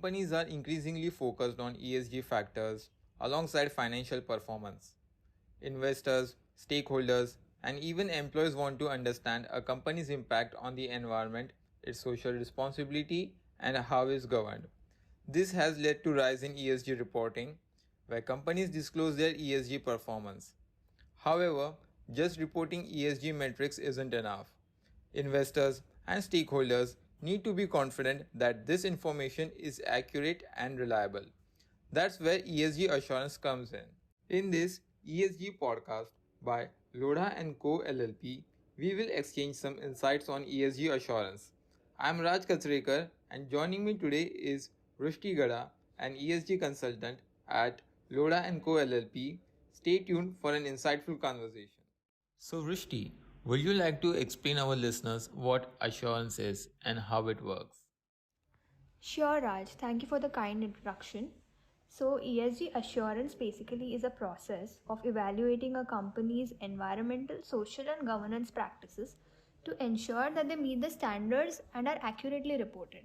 companies are increasingly focused on ESG factors alongside financial performance. Investors, stakeholders, and even employees want to understand a company's impact on the environment, its social responsibility, and how it's governed. This has led to rise in ESG reporting, where companies disclose their ESG performance. However, just reporting ESG metrics isn't enough. Investors and stakeholders need to be confident that this information is accurate and reliable. That's where ESG assurance comes in. In this ESG podcast by Lodha and Co LLP, we will exchange some insights on ESG assurance. I'm Raj Kachrekar and joining me today is Rushti Gada, an ESG consultant at Lodha and Co LLP. Stay tuned for an insightful conversation. So Rushti, would you like to explain our listeners what assurance is and how it works? Sure, Raj. Thank you for the kind introduction. So, ESG assurance basically is a process of evaluating a company's environmental, social, and governance practices to ensure that they meet the standards and are accurately reported.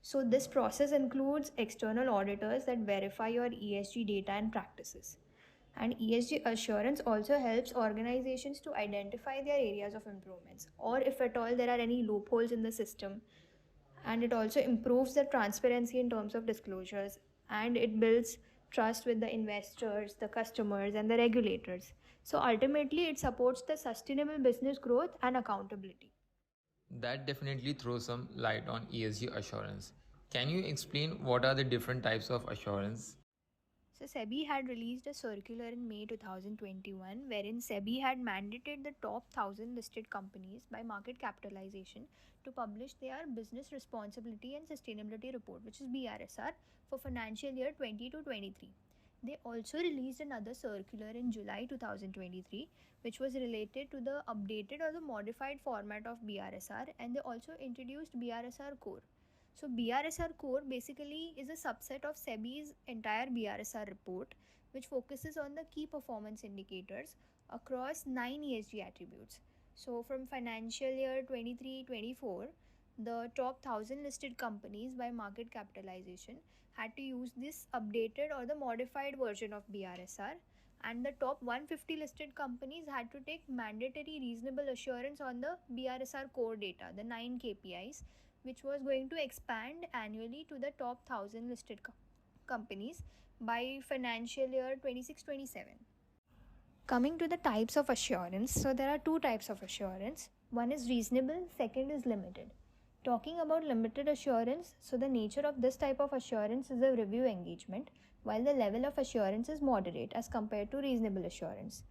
So, this process includes external auditors that verify your ESG data and practices. And ESG assurance also helps organizations to identify their areas of improvements, or if at all there are any loopholes in the system, and it also improves the transparency in terms of disclosures, and it builds trust with the investors, the customers, and the regulators. So ultimately it supports the sustainable business growth and accountability. That definitely throws some light on ESG assurance. Can you explain what are the different types of assurance? So SEBI had released a circular in May 2021 wherein SEBI had mandated the top 1000 listed companies by market capitalization to publish their business responsibility and sustainability report, which is BRSR, for financial year 20 to 23. They also released another circular in July 2023, which was related to the updated or the modified format of BRSR, and they also introduced BRSR Core. So BRSR Core basically is a subset of SEBI's entire BRSR report, which focuses on the key performance indicators across 9 ESG attributes. So from financial year 23-24, the top 1000 listed companies by market capitalization had to use this updated or the modified version of BRSR, and the top 150 listed companies had to take mandatory reasonable assurance on the BRSR core data, the 9 KPIs, which was going to expand annually to the top 1000 listed companies by financial year 26-27. Coming to the types of assurance, so there are two types of assurance. One is reasonable, second is limited. Talking about limited assurance, so the nature of this type of assurance is a review engagement, while the level of assurance is moderate as compared to reasonable assurance.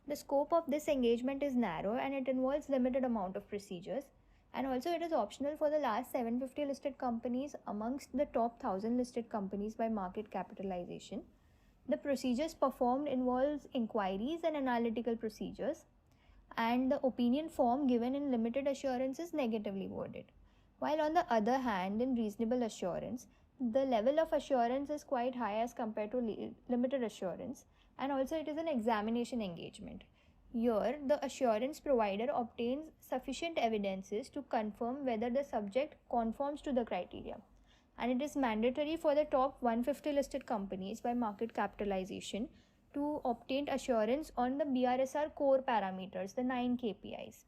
The scope of this engagement is narrow and it involves limited amount of procedures, and also it is optional for the last 750 listed companies amongst the top 1000 listed companies by market capitalization. The procedures performed involves inquiries and analytical procedures, and the opinion form given in limited assurance is negatively worded. While on the other hand, in reasonable assurance, the level of assurance is quite high as compared to limited assurance, and also it is an examination engagement. Here, the assurance provider obtains sufficient evidences to confirm whether the subject conforms to the criteria, and it is mandatory for the top 150 listed companies by market capitalization to obtain assurance on the BRSR core parameters, the 9 KPIs.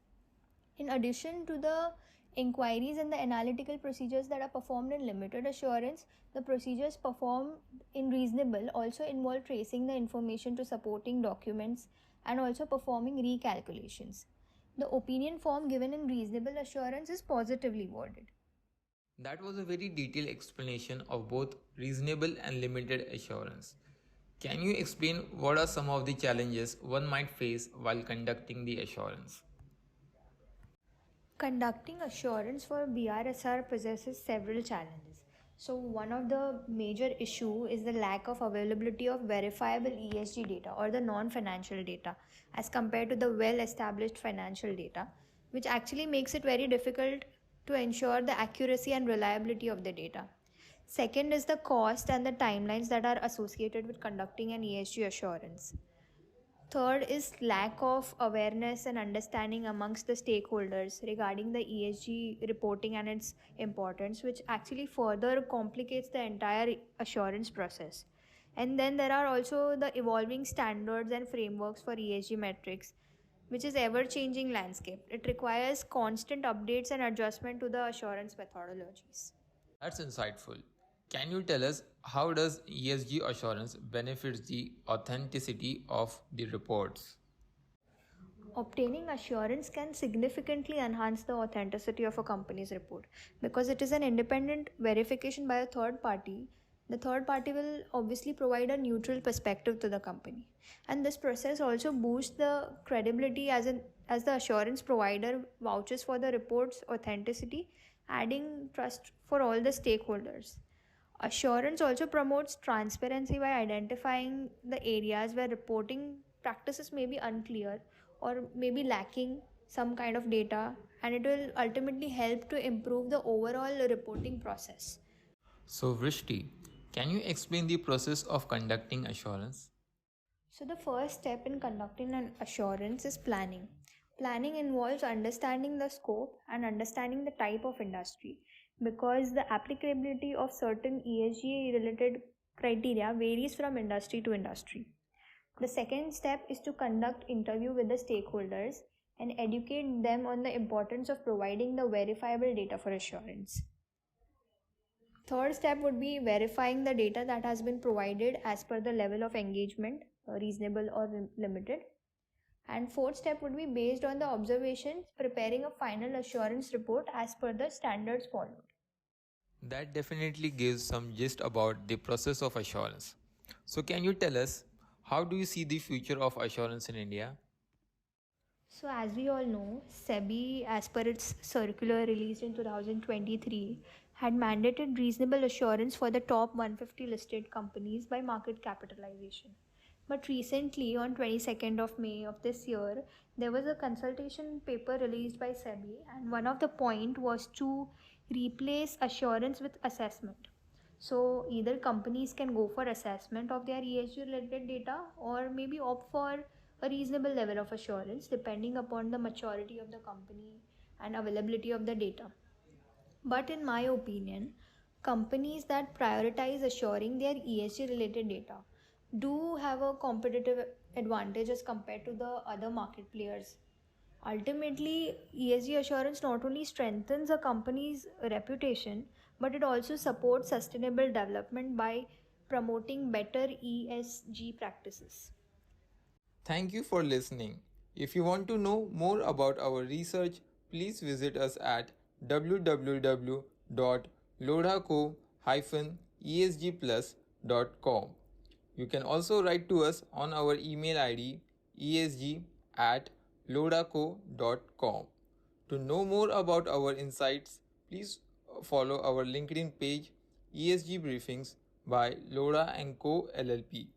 In addition to the inquiries and the analytical procedures that are performed in limited assurance, the procedures performed in reasonable also involve tracing the information to supporting documents and also performing recalculations. The opinion form given in reasonable assurance is positively worded. That was a very detailed explanation of both reasonable and limited assurance. Can you explain what are some of the challenges one might face while conducting the assurance? Conducting assurance for BRSR possesses several challenges. So one of the major issue is the lack of availability of verifiable ESG data or the non-financial data as compared to the well-established financial data, which actually makes it very difficult to ensure the accuracy and reliability of the data. Second is the cost and the timelines that are associated with conducting an ESG assurance. Third is lack of awareness and understanding amongst the stakeholders regarding the ESG reporting and its importance, which actually further complicates the entire assurance process. And then there are also the evolving standards and frameworks for ESG metrics, which is ever changing landscape. It requires constant updates and adjustment to the assurance methodologies. That's insightful. Can you tell us how does ESG assurance benefits the authenticity of the reports? Obtaining assurance can significantly enhance the authenticity of a company's report because it is an independent verification by a third party. The third party will obviously provide a neutral perspective to the company, and this process also boosts the credibility as the assurance provider vouches for the report's authenticity, adding trust for all the stakeholders. Assurance also promotes transparency by identifying the areas where reporting practices may be unclear or may be lacking some kind of data, and it will ultimately help to improve the overall reporting process. So, Vrishti, can you explain the process of conducting assurance? So, the first step in conducting an assurance is planning. Planning involves understanding the scope and understanding the type of industry because the applicability of certain ESG related criteria varies from industry to industry. The second step is to conduct interview with the stakeholders and educate them on the importance of providing the verifiable data for assurance. Third step would be verifying the data that has been provided as per the level of engagement, reasonable or limited. And fourth step would be based on the observations, preparing a final assurance report as per the standards followed. That definitely gives some gist about the process of assurance. So, can you tell us how do you see the future of assurance in India? So, as we all know, SEBI, as per its circular released in 2023, had mandated reasonable assurance for the top 150 listed companies by market capitalization. But recently, on 22nd of May of this year, there was a consultation paper released by SEBI, and one of the point was to replace assurance with assessment. So either companies can go for assessment of their ESG related data or maybe opt for a reasonable level of assurance depending upon the maturity of the company and availability of the data. But in my opinion, companies that prioritize assuring their ESG related data do have a competitive advantage as compared to the other market players. Ultimately, ESG assurance not only strengthens a company's reputation, but it also supports sustainable development by promoting better ESG practices. Thank you for listening. If you want to know more about our research, please visit us at www.lodaco-esgplus.com. You can also write to us on our email ID esg@lodaco.com. To know more about our insights, please follow our LinkedIn page ESG Briefings by Loda & Co. LLP.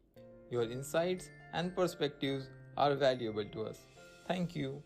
Your insights and perspectives are valuable to us. Thank you.